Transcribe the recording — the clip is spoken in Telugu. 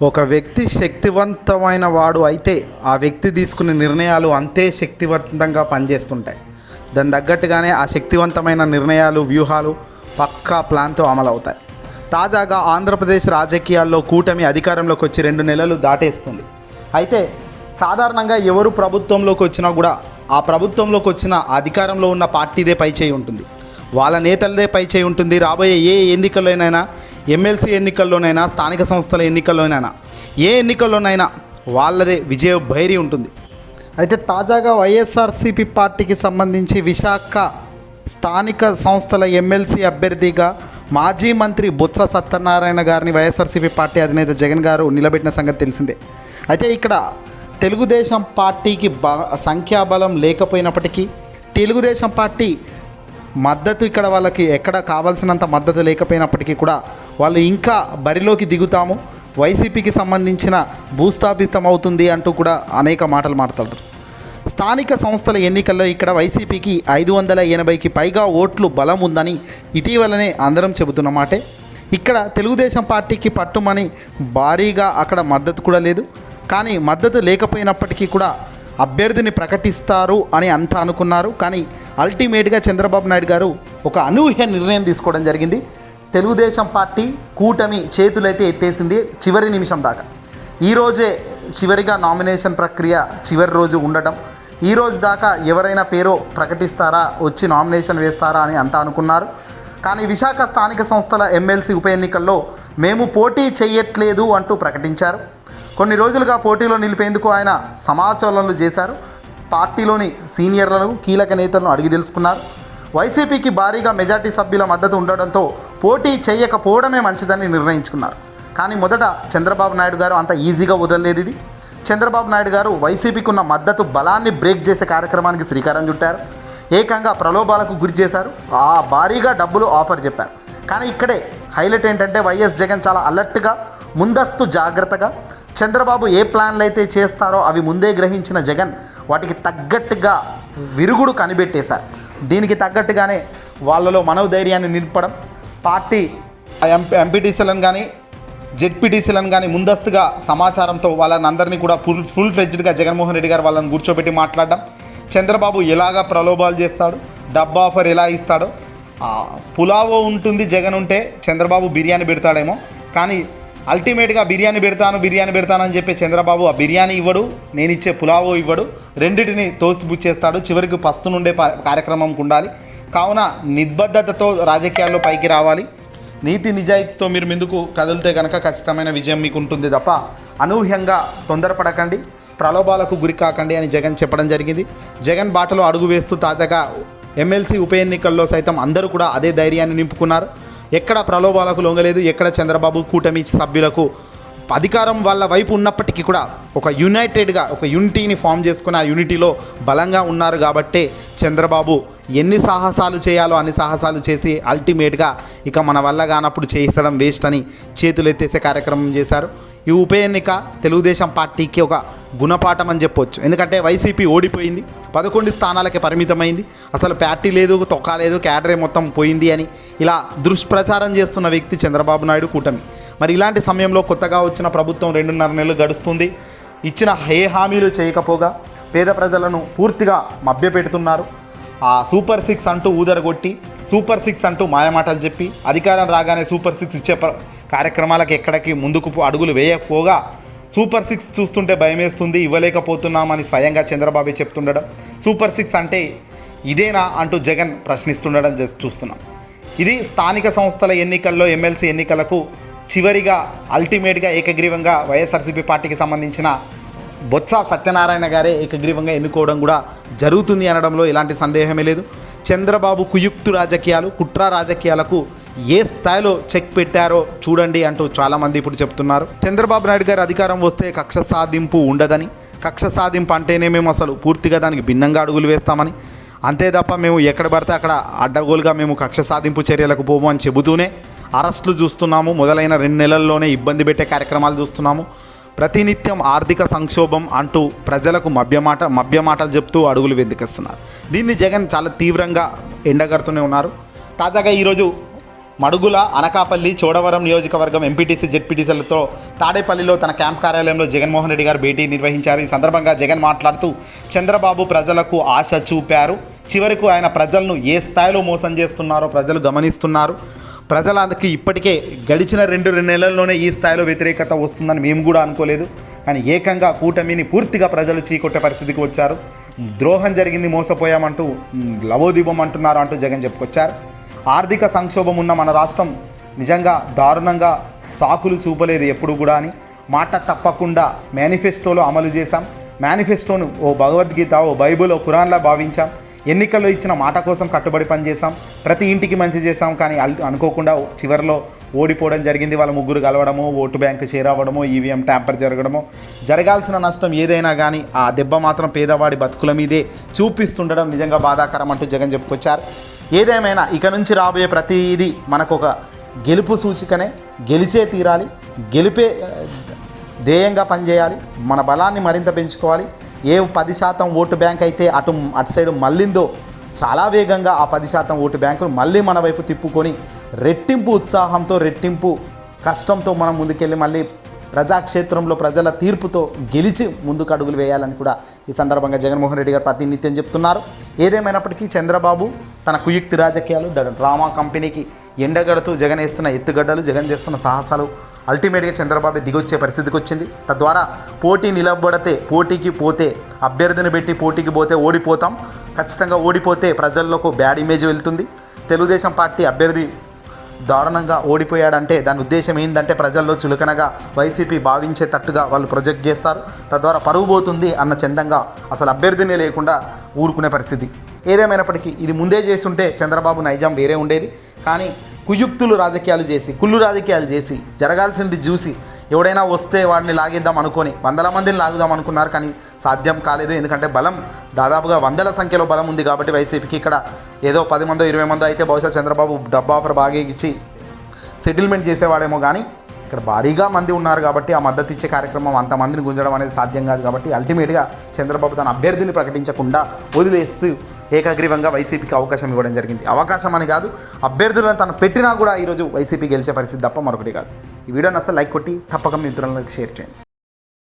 ఒక వ్యక్తి శక్తివంతమైన వాడు అయితే ఆ వ్యక్తి తీసుకునే నిర్ణయాలు అంతే శక్తివంతంగా పనిచేస్తుంటాయి. దాని తగ్గట్టుగానే ఆ శక్తివంతమైన నిర్ణయాలు, వ్యూహాలు పక్కా ప్లాన్తో అమలవుతాయి. తాజాగా ఆంధ్రప్రదేశ్ రాజకీయాల్లో కూటమి అధికారంలోకి వచ్చి 2 నెలలు దాటేస్తుంది. అయితే సాధారణంగా ఎవరు ప్రభుత్వంలోకి వచ్చినా కూడా ఆ ప్రభుత్వంలోకి వచ్చిన అధికారంలో ఉన్న పార్టీదే పైచేయి ఉంటుంది, వాళ్ళ నేతలదే పైచేయి ఉంటుంది. రాబోయే ఏ ఎన్నికల్లోనైనా, ఎమ్మెల్సీ ఎన్నికల్లోనైనా, స్థానిక సంస్థల ఎన్నికల్లోనైనా, ఏ ఎన్నికల్లోనైనా వాళ్ళదే విజయ భైరి ఉంటుంది. అయితే తాజాగా వైఎస్ఆర్సీపీ పార్టీకి సంబంధించి విశాఖ స్థానిక సంస్థల ఎమ్మెల్సీ అభ్యర్థిగా మాజీ మంత్రి బొత్స సత్యనారాయణ గారిని వైఎస్ఆర్సీపీ పార్టీ అధినేత జగన్ గారు నిలబెట్టిన సంగతి తెలిసిందే. అయితే ఇక్కడ తెలుగుదేశం పార్టీకి సంఖ్యాబలం లేకపోయినప్పటికీ, తెలుగుదేశం పార్టీ మద్దతు ఇక్కడ వాళ్ళకి ఎక్కడ కావాల్సినంత మద్దతు లేకపోయినప్పటికీ కూడా వాళ్ళు ఇంకా బరిలోకి దిగుతాము, వైసీపీకి సంబంధించిన భూస్థాపితం అవుతుంది అంటూ కూడా అనేక మాటలు మాట్లాడతారు. స్థానిక సంస్థల ఎన్నికల్లో ఇక్కడ వైసీపీకి 580కి పైగా ఓట్లు బలం ఉందని ఇటీవలనే అందరం చెబుతున్న మాటే. ఇక్కడ తెలుగుదేశం పార్టీకి పట్టుమని భారీగా అక్కడ మద్దతు కూడా లేదు. కానీ మద్దతు లేకపోయినప్పటికీ కూడా అభ్యర్థిని ప్రకటిస్తారు అని అంతా అనుకున్నారు. కానీ అల్టిమేట్గా చంద్రబాబు నాయుడు గారు ఒక అనూహ్య నిర్ణయం తీసుకోవడం జరిగింది. తెలుగుదేశం పార్టీ కూటమి చేతులైతే ఎత్తేసింది చివరి నిమిషం దాకా. ఈరోజే చివరిగా నామినేషన్ ప్రక్రియ చివరి రోజు ఉండటం, ఈరోజు దాకా ఎవరైనా పేరు ప్రకటిస్తారా, వచ్చి నామినేషన్ వేస్తారా అని అంతా అనుకున్నారు. కానీ విశాఖ స్థానిక సంస్థల ఎమ్మెల్సీ ఉప ఎన్నికల్లో మేము పోటీ చేయట్లేదు అంటూ ప్రకటించారు. కొన్ని రోజులుగా పోటీలో నిలిపేందుకు ఆయన సమాచోలనలు చేశారు. పార్టీలోని సీనియర్లను, కీలక నేతలను అడిగి తెలుసుకున్నారు. వైసీపీకి భారీగా మెజార్టీ సభ్యుల మద్దతు ఉండడంతో పోటీ చేయకపోవడమే మంచిదని నిర్ణయించుకున్నారు. కానీ మొదట చంద్రబాబు నాయుడు గారు అంత ఈజీగా వదలలేదు. ఇది చంద్రబాబు నాయుడు గారు వైసీపీకి ఉన్న మద్దతు బలాన్ని బ్రేక్ చేసే కార్యక్రమానికి శ్రీకారం చుట్టారు. ఏకంగా ప్రలోభాలకు గురి చేశారు. ఆ భారీగా డబ్బులు ఆఫర్ చెప్పారు. కానీ ఇక్కడే హైలైట్ ఏంటంటే వైఎస్ జగన్ చాలా అలర్ట్గా, ముందస్తు జాగ్రత్తగా చంద్రబాబు ఏ ప్లాన్లు అయితే చేస్తారో అవి ముందే గ్రహించిన జగన్ వాటికి తగ్గట్టుగా విరుగుడు కనిపెట్టేశారు. దీనికి తగ్గట్టుగానే వాళ్ళలో మనోధైర్యాన్ని నింపడం, పార్టీ ఎంపీటీసీలను కానీ జెడ్పీటీసీలను కానీ ముందస్తుగా సమాచారంతో వాళ్ళని అందరినీ కూడా ఫుల్ ఫ్లెడ్జ్డ్గా జగన్మోహన్ రెడ్డి గారు వాళ్ళని కూర్చోబెట్టి మాట్లాడడం, చంద్రబాబు ఎలాగా ప్రలోభాలు చేస్తాడు, డబ్బు ఆఫర్ ఎలా ఇస్తాడో, పులావో ఉంటుంది జగన్ ఉంటే చంద్రబాబు బిర్యానీ పెడతాడేమో. కానీ అల్టిమేట్గా బిర్యానీ పెడతానని చెప్పి చంద్రబాబు ఆ బిర్యానీ ఇవ్వడు, నేను ఇచ్చే పులావో ఇవ్వడు, రెండింటిని తోసిపుచ్చేస్తాడు. చివరికి పస్తు నుండే కార్యక్రమంకు ఉండాలి. కావున నిబద్ధతతో రాజకీయాల్లో పైకి రావాలి, నీతి నిజాయితీతో మీరు ముందుకు కదిలితే కనుక ఖచ్చితమైన విజయం మీకు ఉంటుంది తప్ప అనూహ్యంగా తొందరపడకండి, ప్రలోభాలకు గురి కాకండి అని జగన్ చెప్పడం జరిగింది. జగన్ బాటలో అడుగు వేస్తూ తాజాగా ఎమ్మెల్సీ ఉప ఎన్నికల్లో సైతం అందరూ కూడా అదే ధైర్యాన్ని నింపుకున్నారు. ఎక్కడ ప్రలోభాలకు లొంగలేదు, ఎక్కడ చంద్రబాబు కూటమి సభ్యులకు అధికారం వాళ్ళ వైపు ఉన్నప్పటికీ కూడా ఒక యునైటెడ్గా ఒక యూనిటీని ఫామ్ చేసుకుని ఆ యూనిటీలో బలంగా ఉన్నారు. కాబట్టే చంద్రబాబు ఎన్ని సాహసాలు చేయాలో అన్ని సాహసాలు చేసి అల్టిమేట్గా ఇక మన వల్ల కానప్పుడు చేయించడం వేస్ట్ అని చేతులు ఎత్తేసే కార్యక్రమం చేశారు. ఈ ఉప ఎన్నిక తెలుగుదేశం పార్టీకి ఒక గుణపాఠం అని చెప్పొచ్చు. ఎందుకంటే వైసీపీ ఓడిపోయింది, 11 స్థానాలకే పరిమితమైంది, అసలు పార్టీ లేదు, తొక్కా లేదు, క్యాడరే మొత్తం పోయింది అని ఇలా దుష్ప్రచారం చేస్తున్న వ్యక్తి చంద్రబాబు నాయుడు కూటమి. మరి ఇలాంటి సమయంలో కొత్తగా వచ్చిన ప్రభుత్వం 2.5 నెలలు గడుస్తుంది. ఇచ్చిన ఏ హామీలు చేయకపోగా పేద ప్రజలను పూర్తిగా మభ్యపెడుతున్నారు. ఆ సూపర్ 6 అంటూ ఊదరగొట్టి, సూపర్ 6 అంటూ మాయమాటలు చెప్పి అధికారం రాగానే సూపర్ 6 ఇచ్చే కార్యక్రమాలకు ఎక్కడికి ముందుకు అడుగులు వేయకపోగా సూపర్ 6 చూస్తుంటే భయమేస్తుంది, ఇవ్వలేకపోతున్నామని స్వయంగా చంద్రబాబు చెప్తుండడం, సూపర్ 6 అంటే ఇదేనా అంటూ జగన్ ప్రశ్నిస్తుండడం చూస్తున్నాం. ఇది స్థానిక సంస్థల ఎన్నికల్లో ఎమ్మెల్సీ ఎన్నికలకు చివరిగా అల్టిమేట్గా ఏకగ్రీవంగా వైఎస్ఆర్సీపీ పార్టీకి సంబంధించిన బొత్స సత్యనారాయణ గారే ఏకగ్రీవంగా ఎన్నుకోవడం కూడా జరుగుతుంది అనడంలో ఎలాంటి సందేహమే లేదు. చంద్రబాబు కుయుక్తు రాజకీయాలు, కుట్ర రాజకీయాలకు ఏ స్థాయిలో చెక్ పెట్టారో చూడండి అంటూ చాలామంది ఇప్పుడు చెప్తున్నారు. చంద్రబాబు నాయుడు గారు అధికారం వస్తే కక్ష సాధింపు ఉండదని, కక్ష సాధింపు అంటేనే మేము అసలు పూర్తిగా దానికి భిన్నంగా అడుగులు వేస్తామని, అంతే తప్ప మేము ఎక్కడ పడితే అక్కడ అడ్డగోలుగా మేము కక్ష సాధింపు చర్యలకు పోము అని చెబుతూనే అరెస్టులు చూస్తున్నాము. మొదలైన 2 నెలల్లోనే ఇబ్బంది పెట్టే కార్యక్రమాలు చూస్తున్నాము. ప్రతినిత్యం ఆర్థిక సంక్షోభం అంటూ ప్రజలకు మభ్యమాటలు చెప్తూ అడుగులు వెందుకేస్తున్నారు. దీన్ని జగన్ చాలా తీవ్రంగా ఎండగడుతూనే ఉన్నారు. తాజాగా ఈరోజు మడుగుల, అనకాపల్లి, చోడవరం నియోజకవర్గం ఎంపీటీసీ జెడ్పీటీసీలతో తాడేపల్లిలో తన క్యాంప్ కార్యాలయంలో జగన్మోహన్ రెడ్డి గారు భేటీ నిర్వహించారు. ఈ సందర్భంగా జగన్ మాట్లాడుతూ చంద్రబాబు ప్రజలకు ఆశ చూపారు. చివరకు ఆయన ప్రజలను ఏ స్థాయిలో మోసం చేస్తున్నారో ప్రజలు గమనిస్తున్నారు. ప్రజలందరికీ ఇప్పటికే గడిచిన రెండు నెలల్లోనే ఈ స్థాయిలో వ్యతిరేకత వస్తుందని మేము కూడా అనుకోలేదు. కానీ ఏకంగా కూటమిని పూర్తిగా ప్రజలు చీకొట్టే పరిస్థితికి వచ్చారు. ద్రోహం జరిగింది, మోసపోయామంటూ లవోదీపం అంటున్నారు అంటూ జగన్ చెప్పుకొచ్చారు. ఆర్థిక సంక్షోభం ఉన్న మన రాష్ట్రం నిజంగా దారుణంగా సాకులు చూపలేదు ఎప్పుడు కూడా అని మాట తప్పకుండా మేనిఫెస్టోలో అమలు చేశాం. మేనిఫెస్టోను ఓ భగవద్గీత, ఓ బైబిల్, ఓ ఖురాన్లా భావించాం. ఎన్నికల్లో ఇచ్చిన మాట కోసం కట్టుబడి పనిచేసాం. ప్రతి ఇంటికి మంచి చేసాం. కానీ అనుకోకుండా చివరిలో ఓడిపోవడం జరిగింది. వాళ్ళ ముగ్గురు కలవడమో, ఓటు బ్యాంకు చేరవడమో, ఈవీఎం ట్యాంపర్ జరగడమో, జరగాల్సిన నష్టం ఏదైనా కానీ ఆ దెబ్బ మాత్రం పేదవాడి బతుకుల మీదే చూపిస్తుండడం నిజంగా బాధాకరం అంటూ జగన్ చెప్పుకొచ్చారు. ఏదేమైనా ఇక నుంచి రాబోయే ప్రతిదీ మనకు ఒక గెలుపు సూచికనే. గెలిచే తీరాలి, గెలిపే ధ్యేయంగా పనిచేయాలి. మన బలాన్ని మరింత పెంచుకోవాలి. ఏ 10% ఓటు బ్యాంక్ అయితే అటు సైడు మళ్ళిందో చాలా వేగంగా ఆ 10% ఓటు బ్యాంకును మళ్ళీ మన వైపు తిప్పుకొని రెట్టింపు ఉత్సాహంతో, రెట్టింపు కష్టంతో మనం ముందుకెళ్ళి మళ్ళీ ప్రజాక్షేత్రంలో ప్రజల తీర్పుతో గెలిచి ముందుకు అడుగులు వేయాలని కూడా ఈ సందర్భంగా జగన్మోహన్ రెడ్డి గారు ప్రాతినిధ్యం చెప్తున్నారు. ఏదేమైనప్పటికీ చంద్రబాబు తన కుయుక్తి రాజకీయాలు, డ్రామా కంపెనీకి ఎండగడుతూ జగన్ వేస్తున్న ఎత్తుగడ్డలు, జగన్ చేస్తున్న సాహసాలు అల్టిమేట్గా చంద్రబాబు దిగొచ్చే పరిస్థితికి వచ్చింది. తద్వారా పోటీ నిలబడితే, పోటీకి పోతే, అభ్యర్థిని పెట్టి పోటీకి పోతే ఓడిపోతాం. ఖచ్చితంగా ఓడిపోతే ప్రజల్లోకి బ్యాడ్ ఇమేజ్ వెళ్తుంది. తెలుగుదేశం పార్టీ అభ్యర్థి దారుణంగా ఓడిపోయాడంటే దాని ఉద్దేశం ఏంటంటే ప్రజల్లో చులకనగా వైసీపీ భావించేటట్టుగా వాళ్ళు ప్రొజెక్ట్ చేస్తారు. తద్వారా పరువు పోతుంది అన్న చందంగా అసలు అభ్యర్థినే లేకుండా ఊరుకునే పరిస్థితి. ఏదేమైనప్పటికీ ఇది ముందే చేస్తుంటే చంద్రబాబు నైజం వేరే ఉండేది. కానీ కుయుక్తులు రాజకీయాలు చేసి, కుళ్ళు రాజకీయాలు చేసి, జరగాల్సింది చూసి ఎవడైనా వస్తే వాడిని లాగేద్దాం అనుకొని 100 మందిని లాగుదాం అనుకున్నారు. కానీ సాధ్యం కాలేదు. ఎందుకంటే బలం దాదాపుగా 100ల సంఖ్యలో బలం ఉంది కాబట్టి వైసీపీకి ఇక్కడ ఏదో 10 మందో 20 మందో అయితే బహుశా చంద్రబాబు డబ్బు ఆఫర్ బాగా ఇచ్చి సెటిల్మెంట్ చేసేవాడేమో. కానీ ఇక్కడ భారీగా మంది ఉన్నారు కాబట్టి ఆ మద్దతు ఇచ్చే కార్యక్రమం అంతమందిని గుంజడం అనేది సాధ్యం కాదు. కాబట్టి అల్టిమేట్గా చంద్రబాబు తన అభ్యర్థిని ప్రకటించకుండా వదిలేస్తూ ఏకగ్రీవంగా వైసీపీకి అవకాశం ఇవ్వడం జరిగింది. అవకాశం అని కాదు, అభ్యర్థులను తను పెట్టినా కూడా ఈరోజు వైసీపీ గెలిచే పరిస్థితి తప్ప మరొకటి కాదు. ఈ వీడియోని అసలు లైక్ కొట్టి తప్పక మీ మిత్రులకు షేర్ చేయండి.